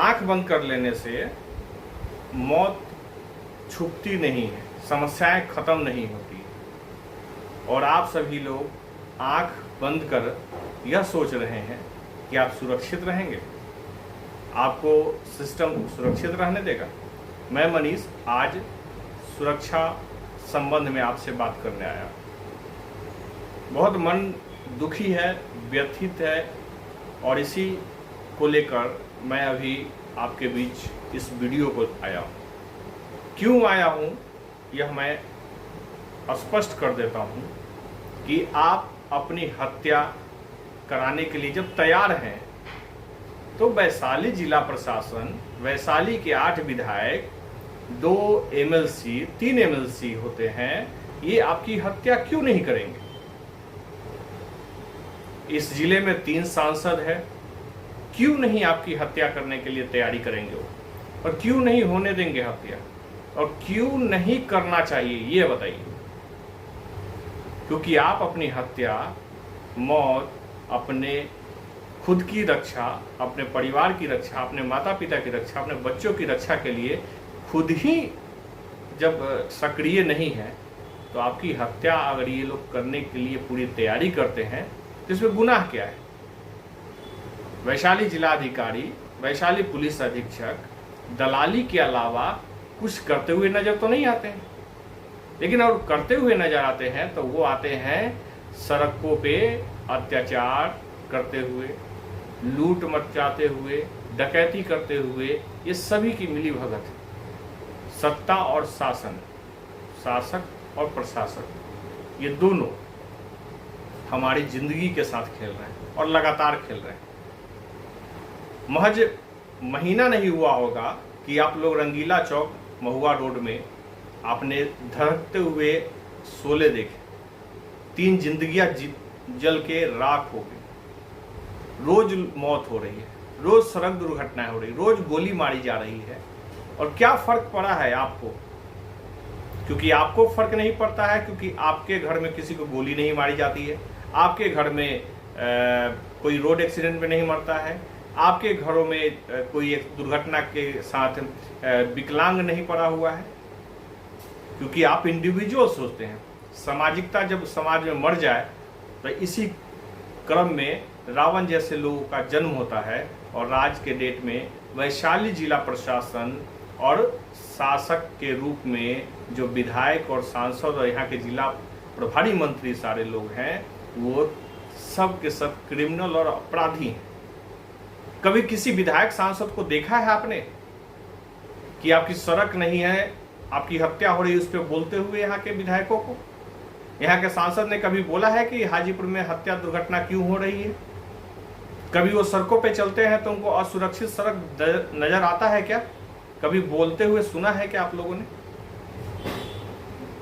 आंख बंद कर लेने से मौत छुपती नहीं है, समस्याएं खत्म नहीं होती। और आप सभी लोग आंख बंद कर यह सोच रहे हैं कि आप सुरक्षित रहेंगे, आपको सिस्टम सुरक्षित रहने देगा। मैं मनीष आज सुरक्षा संबंध में आपसे बात करने आया। बहुत मन दुखी है, व्यथित है, और इसी को लेकर मैं अभी आपके बीच इस वीडियो को आया हूँ। क्यों आया हूँ यह मैं स्पष्ट कर देता हूँ कि आप अपनी हत्या कराने के लिए जब तैयार हैं तो वैशाली जिला प्रशासन, वैशाली के 8 विधायक, 2 MLC, 3 MLC होते हैं, ये आपकी हत्या क्यों नहीं करेंगे? इस जिले में 3 सांसद है, क्यों नहीं आपकी हत्या करने के लिए तैयारी करेंगे वो? और क्यों नहीं होने देंगे हत्या? और क्यों नहीं करना चाहिए ये बताइए। क्योंकि आप अपनी हत्या, मौत, अपने खुद की रक्षा, अपने परिवार की रक्षा, अपने माता पिता की रक्षा, अपने बच्चों की रक्षा के लिए खुद ही जब सक्रिय नहीं है, तो आपकी हत्या अगर ये लोग करने के लिए पूरी तैयारी करते हैं तो इसमें गुनाह क्या है? वैशाली जिलाधिकारी, वैशाली पुलिस अधीक्षक दलाली के अलावा कुछ करते हुए नजर तो नहीं आते हैं, लेकिन और करते हुए नजर आते हैं तो वो आते हैं सड़कों पे अत्याचार करते हुए, लूट मचाते हुए, डकैती करते हुए। ये सभी की मिली भगत है। सत्ता और शासन, शासक और प्रशासक, ये दोनों हमारी जिंदगी के साथ खेल रहे हैं और लगातार खेल रहे हैं। महज महीना नहीं हुआ होगा कि आप लोग रंगीला चौक महुआ रोड में आपने धड़कते हुए शोले देखे। 3 जिंदगियां जल के राख हो गई। रोज मौत हो रही है, रोज सड़क दुर्घटनाएं हो रही, रोज गोली मारी जा रही है। और क्या फर्क पड़ा है आपको? क्योंकि आपको फर्क नहीं पड़ता है, क्योंकि आपके घर में किसी को गोली नहीं मारी जाती है, आपके घर में कोई रोड एक्सीडेंट में नहीं मरता है, आपके घरों में कोई एक दुर्घटना के साथ विकलांग नहीं पड़ा हुआ है। क्योंकि आप इंडिविजुअल सोचते हैं। सामाजिकता जब समाज में मर जाए तो इसी क्रम में रावण जैसे लोगों का जन्म होता है। और आज के डेट में वैशाली जिला प्रशासन और शासक के रूप में जो विधायक और सांसद और यहाँ के जिला प्रभारी मंत्री सारे लोग हैं, वो सब के सब क्रिमिनल और अपराधी हैं। कभी किसी विधायक सांसद को देखा है आपने कि आपकी सड़क नहीं है, आपकी हत्या हो रही है, उस पर बोलते हुए यहाँ के विधायकों को? यहाँ के सांसद ने कभी बोला है कि हाजीपुर में हत्या दुर्घटना क्यों हो रही है? कभी वो सड़कों पे चलते हैं तो उनको असुरक्षित सड़क नजर आता है क्या? कभी बोलते हुए सुना है क्या आप लोगों ने?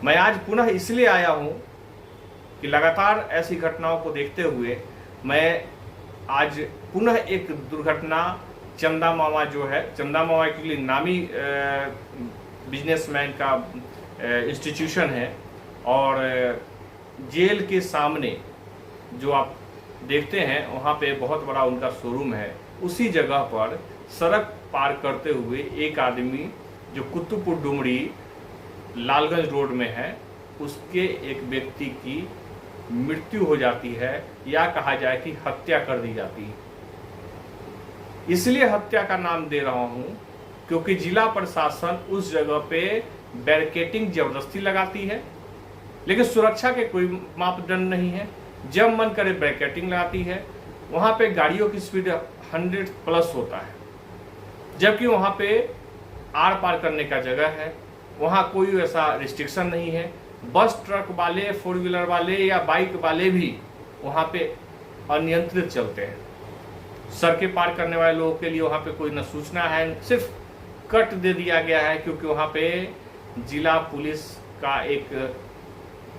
मैं आज पुनः इसलिए आया हूं कि लगातार ऐसी घटनाओं को देखते हुए मैं आज पुनः एक दुर्घटना, चंदा मामा जो है, चंदा मामा के लिए नामी बिजनेसमैन का इंस्टीट्यूशन है, और जेल के सामने जो आप देखते हैं वहाँ पे बहुत बड़ा उनका शोरूम है। उसी जगह पर सड़क पार करते हुए एक आदमी जो कुतुबपुर डुमरी लालगंज रोड में है, उसके एक व्यक्ति की मृत्यु हो जाती है, या कहा जाए कि हत्या कर दी जाती है। इसलिए हत्या का नाम दे रहा हूं क्योंकि जिला प्रशासन उस जगह पे बैरिकेडिंग जबरदस्ती लगाती है, लेकिन सुरक्षा के कोई मापदंड नहीं है। जब मन करे बैरिकेडिंग लगाती है। वहां पे गाड़ियों की स्पीड 100+ होता है, जबकि वहां पे आर पार करने का जगह है, वहां कोई ऐसा रिस्ट्रिक्शन नहीं है। बस, ट्रक वाले, 4 व्हीलर वाले या बाइक वाले भी वहां पे अनियंत्रित चलते हैं। सड़कें पार करने वाले लोगों के लिए वहां पे कोई न सूचना है, सिर्फ कट दे दिया गया है, क्योंकि वहां पे जिला पुलिस का एक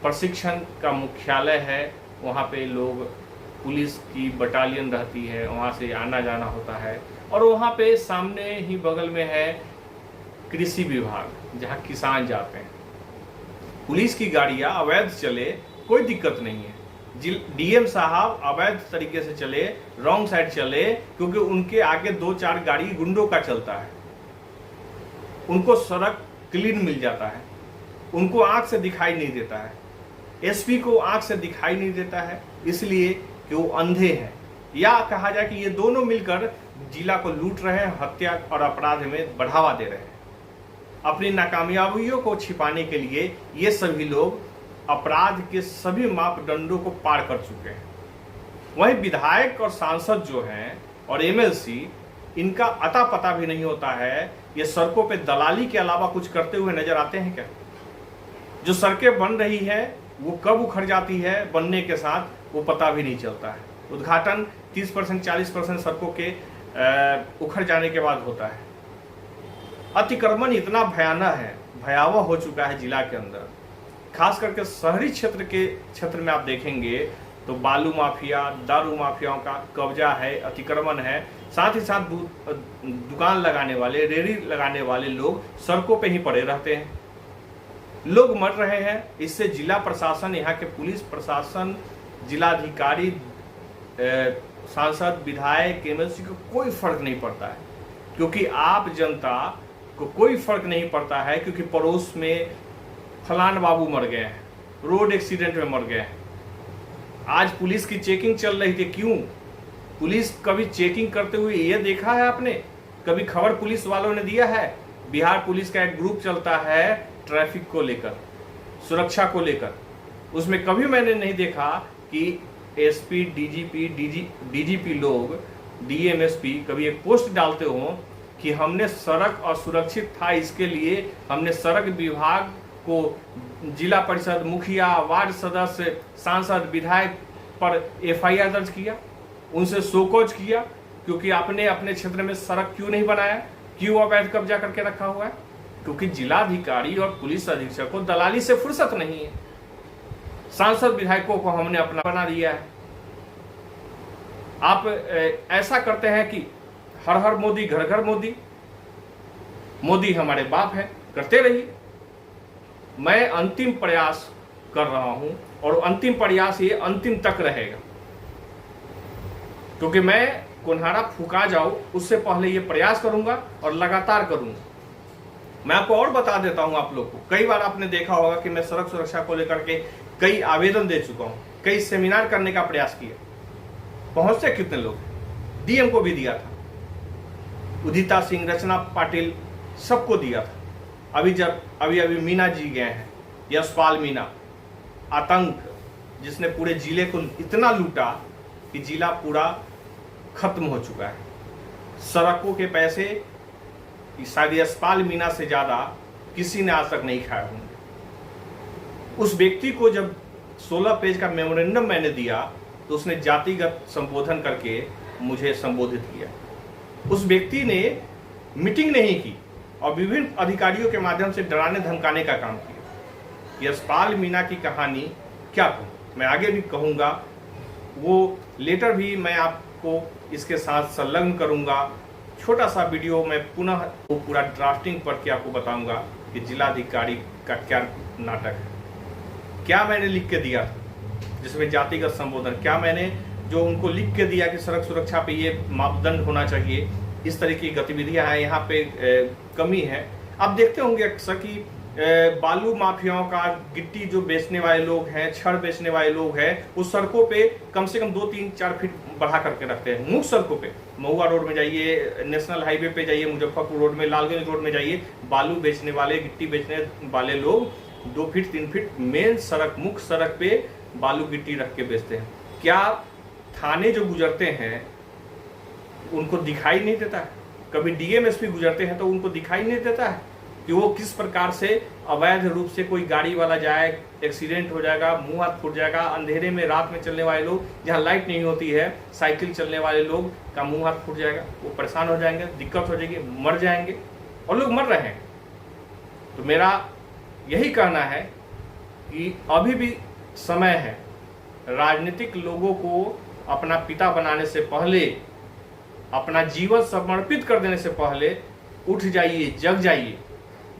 प्रशिक्षण का मुख्यालय है। वहाँ पे लोग, पुलिस की बटालियन रहती है, वहाँ से आना जाना होता है। और वहाँ पे सामने ही बगल में है कृषि विभाग, जहाँ किसान जाते हैं। पुलिस की गाड़ियाँ अवैध चले, कोई दिक्कत नहीं है, डीएम साहब अवैध तरीके से चले, रॉन्ग साइड चले, क्योंकि उनके आगे 2-4 गाड़ी गुंडों का चलता है। उनको सड़क क्लीन मिल जाता है, उनको आंख से दिखाई नहीं देता है। एसपी को आंख से दिखाई नहीं देता है, इसलिए कि वो अंधे हैं, या कहा जाए कि ये दोनों मिलकर जिला को लूट रहे हैं, हत्या और अपराध में बढ़ावा दे रहे हैं। अपनी नाकामयाबियों को छिपाने के लिए ये सभी लोग अपराध के सभी मापदंडों को पार कर चुके हैं। वहीं विधायक और सांसद जो हैं और एमएलसी, इनका अता पता भी नहीं होता है। ये सड़कों पे दलाली के अलावा कुछ करते हुए नजर आते हैं क्या? जो सड़कें बन रही है वो कब उखड़ जाती है बनने के साथ, वो पता भी नहीं चलता है। उद्घाटन 30% 40% सड़कों के उखड़ जाने के बाद होता है। अतिक्रमण इतना भयावह हो चुका है जिला के अंदर, खास करके शहरी क्षेत्र में आप देखेंगे तो बालू माफिया, दारू माफियाओं का कब्जा है, अतिक्रमण है। साथ ही साथ दुकान लगाने वाले, रेहड़ी लगाने वाले लोग सड़कों पे ही पड़े रहते हैं। लोग मर रहे हैं। इससे जिला प्रशासन, यहाँ के पुलिस प्रशासन, जिलाधिकारी, सांसद, विधायक, एमएलसी को कोई फर्क नहीं पड़ता है, क्योंकि आप जनता को कोई फर्क नहीं पड़ता है, क्योंकि पड़ोस में फलान बाबू मर गए हैं, रोड एक्सीडेंट में मर गए हैं। आज पुलिस की चेकिंग चल रही थी, क्यों? पुलिस कभी चेकिंग करते हुए ये देखा है आपने? कभी खबर पुलिस वालों ने दिया है? बिहार पुलिस का एक ग्रुप चलता है ट्रैफिक को लेकर, सुरक्षा को लेकर, उसमें कभी मैंने नहीं देखा कि एसपी, डीजीपी लोग, डीएमएसपी कभी एक पोस्ट डालते हो कि हमने सड़क असुरक्षित था, इसके लिए हमने सड़क विभाग को, जिला परिषद मुखिया, वार्ड सदस्य, सांसद, विधायक पर एफआईआर दर्ज किया, उनसे शोकॉज किया, क्योंकि आपने अपने क्षेत्र में सड़क क्यों नहीं बनाया, क्यों अवैध कब्जा करके रखा हुआ है? क्योंकि जिलाधिकारी और पुलिस अधीक्षक को दलाली से फुर्सत नहीं है। सांसद विधायकों को हमने अपना बना दिया है। आप ऐसा करते हैं कि हर हर मोदी, घर घर मोदी, मोदी हमारे बाप है, करते रहिए। मैं अंतिम प्रयास कर रहा हूं और अंतिम प्रयास ये अंतिम तक रहेगा, क्योंकि मैं कुन्हारा फूका जाऊं उससे पहले ये प्रयास करूंगा और लगातार करूंगा। मैं आपको और बता देता हूं आप लोग को, कई बार आपने देखा होगा कि मैं सड़क सुरक्षा को लेकर के कई आवेदन दे चुका हूं, कई सेमिनार करने का प्रयास किया। पहुंचते कितने लोग? डीएम को भी दिया था, उदिता सिंह, रचना पाटिल, सबको दिया था। अभी मीना जी गए हैं, यशपाल मीना, आतंक जिसने पूरे जिले को इतना लूटा कि जिला पूरा खत्म हो चुका है। सड़कों के पैसे शायद यशपाल मीना से ज्यादा किसी ने आज तक नहीं खाए होंगे। उस व्यक्ति को जब 16 पेज का मेमोरेंडम मैंने दिया तो उसने जातिगत संबोधन करके मुझे संबोधित किया। उस व्यक्ति ने मीटिंग नहीं की और विभिन्न अधिकारियों के माध्यम से डराने धमकाने का काम किया। यशपाल मीना की कहानी क्या कहूँ, मैं आगे भी कहूँगा, वो लेटर भी मैं आपको इसके साथ संलग्न करूँगा। छोटा सा वीडियो मैं पुनः वो पूरा ड्राफ्टिंग पढ़ के आपको बताऊँगा कि जिलाधिकारी का क्या नाटक है, क्या मैंने लिख के दिया जिसमें जातिगत संबोधन, क्या मैंने जो उनको लिख के दिया कि सड़क सुरक्षा पे ये मापदंड होना चाहिए, इस तरह की गतिविधियां हैं, यहाँ पे कमी है। आप देखते होंगे अक्सर कि बालू माफियाओं का, गिट्टी जो बेचने वाले लोग हैं, छड़ बेचने वाले लोग हैं, उस सड़कों पे कम से कम 2, 3, 4 फीट बढ़ा करके रखते हैं। मुख्य सड़कों पे, महुआ रोड में जाइए, नेशनल हाईवे पे जाइए, मुजफ्फरपुर रोड में, लालगंज रोड में जाइए, बालू बेचने वाले, गिट्टी बेचने वाले लोग 2 फीट 3 फीट मेन सड़क, मुख्य सड़क पे बालू गिट्टी रख के बेचते हैं। क्या थाने जो गुजरते हैं उनको दिखाई नहीं देता है? कभी डीएमएसपी गुजरते हैं तो उनको दिखाई नहीं देता है कि वो किस प्रकार से अवैध रूप से कोई गाड़ी वाला जाए, एक्सीडेंट हो जाएगा, मुंह हाथ फूट जाएगा, अंधेरे में रात में चलने वाले लोग, जहाँ लाइट नहीं होती है, साइकिल चलने वाले लोग का मुंह हाथ फूट जाएगा, वो परेशान हो जाएंगे, दिक्कत हो जाएगी, मर जाएंगे, और लोग मर रहे हैं। तो मेरा यही कहना है कि अभी भी समय है, राजनीतिक लोगों को अपना पिता बनाने से पहले, अपना जीवन समर्पित कर देने से पहले उठ जाइए, जग जाइए,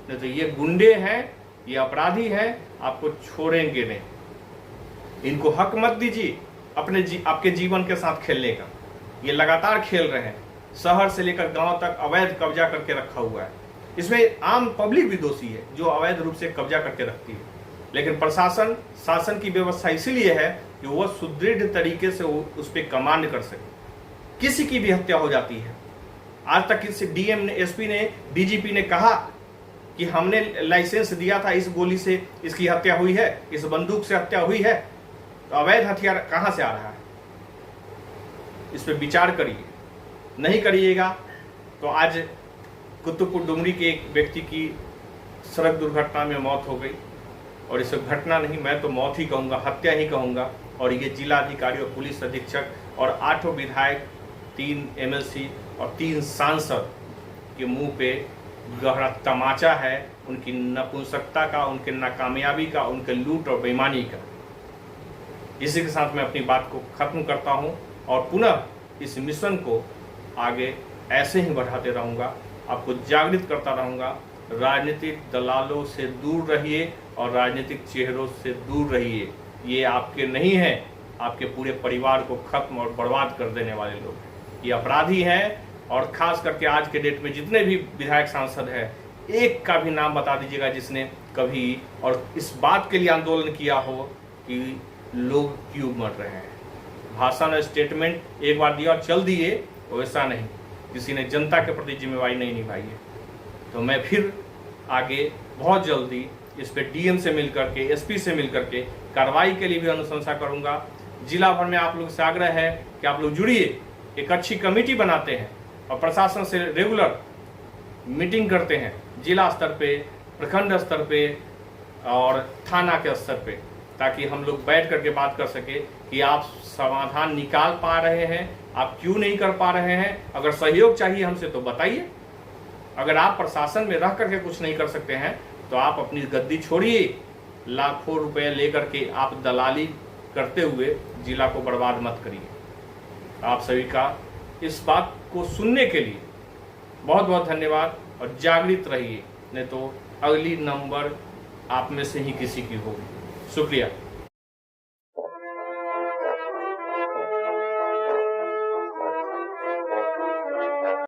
नहीं तो ये गुंडे हैं, ये अपराधी हैं, आपको छोड़ेंगे नहीं। इनको हक मत दीजिए आपके जीवन के साथ खेलने का। ये लगातार खेल रहे हैं, शहर से लेकर गांव तक अवैध कब्जा करके रखा हुआ है। इसमें आम पब्लिक भी दोषी है जो अवैध रूप से कब्जा करके रखती है, लेकिन प्रशासन शासन की व्यवस्था इसीलिए है कि वह सुदृढ़ तरीके से उस पर कमांड कर सके। किसी की भी हत्या हो जाती है, आज तक किसी डीएम ने, एसपी ने, डीजीपी ने कहा कि हमने लाइसेंस दिया था, इस गोली से इसकी हत्या हुई है, इस बंदूक से हत्या हुई है, तो अवैध हथियार कहां से आ रहा है? इस पर विचार करिए। नहीं करिएगा तो आज कुतुबपुर डुमरी के एक व्यक्ति की सड़क दुर्घटना में मौत हो गई, और इसे घटना नहीं, मैं तो मौत ही कहूँगा, हत्या ही कहूँगा। और ये जिलाधिकारी और पुलिस अधीक्षक और 8 विधायक, 3 एमएलसी और 3 सांसद के मुंह पे गहरा तमाचा है, उनकी नपुंसकता का, उनके नाकामयाबी का, उनके लूट और बेईमानी का। इसी के साथ मैं अपनी बात को खत्म करता हूं और पुनः इस मिशन को आगे ऐसे ही बढ़ाते रहूंगा, आपको जागृत करता रहूंगा। राजनीतिक दलालों से दूर रहिए और राजनीतिक चेहरों से दूर रहिए। ये आपके नहीं हैं, आपके पूरे परिवार को खत्म और बर्बाद कर देने वाले लोग ये अपराधी हैं। और खास करके आज के डेट में जितने भी विधायक सांसद हैं, एक का भी नाम बता दीजिएगा जिसने कभी और इस बात के लिए आंदोलन किया हो कि लोग क्यों मर रहे हैं। भाषण और स्टेटमेंट एक बार दिया और चल दिए, वैसा नहीं, किसी ने जनता के प्रति जिम्मेवारी नहीं निभाई है। तो मैं फिर आगे बहुत जल्दी इस पे डीएम से मिल करके, एसपी से मिल करके कार्रवाई के लिए भी अनुशंसा करूंगा। जिला भर में आप लोग से आग्रह है कि आप लोग जुड़िए, एक अच्छी कमेटी बनाते हैं और प्रशासन से रेगुलर मीटिंग करते हैं, जिला स्तर पे, प्रखंड स्तर पे और थाना के स्तर पे, ताकि हम लोग बैठ करके बात कर सके कि आप समाधान निकाल पा रहे हैं, आप क्यों नहीं कर पा रहे हैं। अगर सहयोग चाहिए हमसे तो बताइए। अगर आप प्रशासन में रह करके कुछ नहीं कर सकते हैं तो आप अपनी गद्दी छोड़िए, लाखों रुपए लेकर के आप दलाली करते हुए जिला को बर्बाद मत करिए। आप सभी का इस बात को सुनने के लिए बहुत बहुत धन्यवाद और जागृत रहिए, नहीं तो अगली नंबर आप में से ही किसी की होगी। शुक्रिया।